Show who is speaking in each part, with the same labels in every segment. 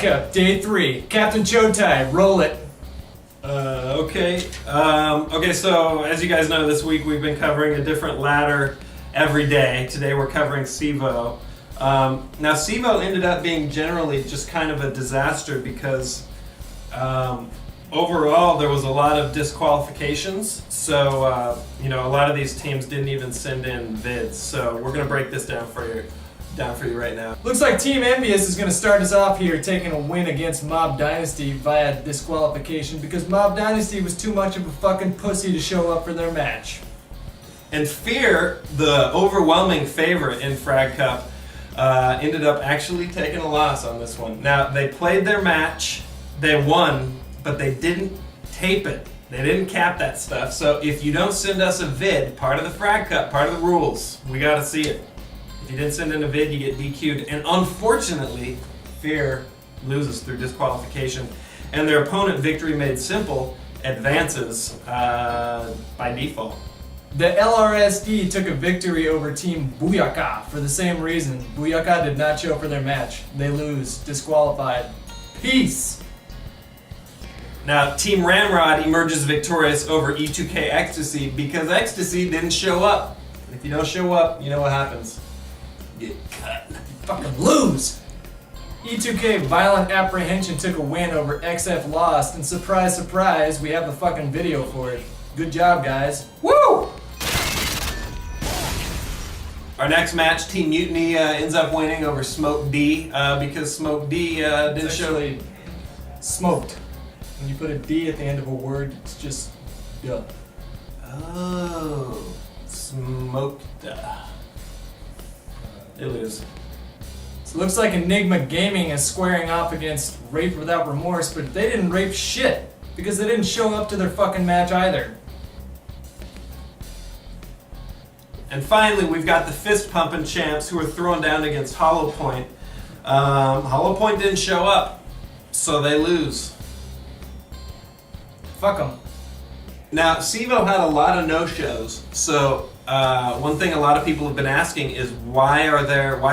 Speaker 1: Cup, Day 3. Captain Chotai, roll it.
Speaker 2: Okay. Okay, so as you guys know, this week we've been covering a different ladder every day. Today we're covering CEVO. Now CEVO ended up being generally just kind of a disaster because overall there was a lot of disqualifications. So, a lot of these teams didn't even send in vids. So we're going to break this down for you right now.
Speaker 1: Looks like Team Envious is going to start us off here taking a win against Mob Dynasty via disqualification because Mob Dynasty was too much of a fucking pussy to show up for their match.
Speaker 2: And Fear, the overwhelming favorite in Frag Cup, ended up actually taking a loss on this one. Now, they played their match, they won, but they didn't tape it. They didn't cap that stuff. So if you don't send us a vid, part of the Frag Cup, part of the rules, we gotta see it. If you didn't send in a vid, you get DQ'd. And unfortunately, Fear loses through disqualification. And their opponent, Victory Made Simple, advances by default.
Speaker 1: The LRSD took a victory over Team Booyaka for the same reason. Booyaka did not show up for their match. They lose. Disqualified. Peace!
Speaker 2: Now, Team Ramrod emerges victorious over E2K Ecstasy because Ecstasy didn't show up. If you don't show up, you know what happens. You get cut.
Speaker 1: Fucking lose! E2K Violent Apprehension took a win over XF Lost, and surprise, surprise, we have the fucking video for it. Good job, guys.
Speaker 2: Woo! Our next match, Team Mutiny ends up winning over Smoke D because Smoke D didn't show.
Speaker 1: Smoked. When you put a D at the end of a word, it's just duh.
Speaker 2: Oh, smoked. They lose.
Speaker 1: So it looks like Enigma Gaming is squaring off against Rape Without Remorse, but they didn't rape shit because they didn't show up to their fucking match either.
Speaker 2: And finally, we've got the fist pumping champs who are throwing down against Hollow Point. Hollow Point didn't show up, so they lose.
Speaker 1: Fuck them.
Speaker 2: Now, CEVO had a lot of no-shows, so one thing a lot of people have been asking is why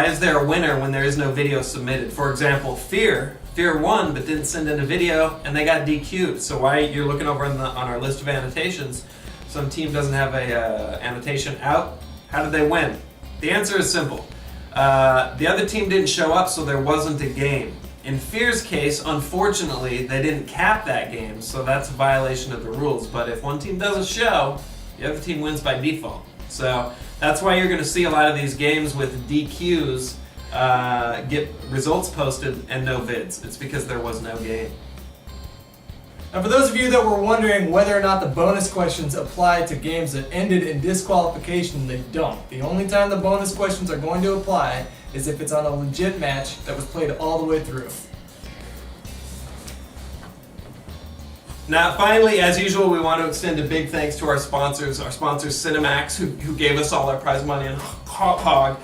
Speaker 2: is there a winner when there is no video submitted? For example, Fear won but didn't send in a video and they got DQ'd. So why you're looking over on our list of annotations, some team doesn't have a annotation out. How did they win? The answer is simple. The other team didn't show up, so there wasn't a game. In Fear's case, unfortunately, they didn't cap that game, so that's a violation of the rules. But if one team doesn't show, the other team wins by default. So that's why you're going to see a lot of these games with DQs get results posted and no vids. It's because there was no game.
Speaker 1: Now, for those of you that were wondering whether or not the bonus questions apply to games that ended in disqualification, they don't. The only time the bonus questions are going to apply is if it's on a legit match that was played all the way through.
Speaker 2: Now, finally, as usual, we want to extend a big thanks to our sponsors Cinemax, who gave us all our prize money, and Hog,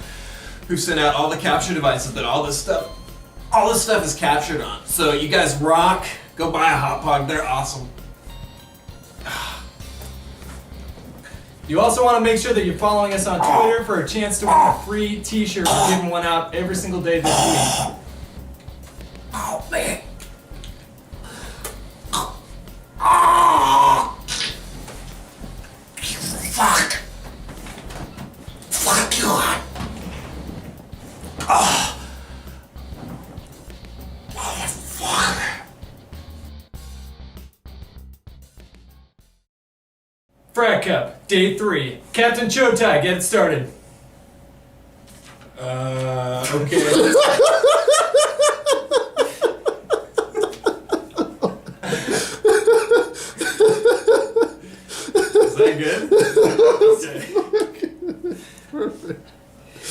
Speaker 2: who sent out all the capture devices that all this stuff is captured on. So you guys rock. Go buy a Hot Pog, they're awesome.
Speaker 1: You also want to make sure that you're following us on Twitter for a chance to win a free t-shirt. We're giving one out every single day this week.
Speaker 2: Oh, man. Fuck. Fuck you. Motherfucker.
Speaker 1: Frag Cup, Day 3. Captain Chotai, get it started.
Speaker 2: Okay.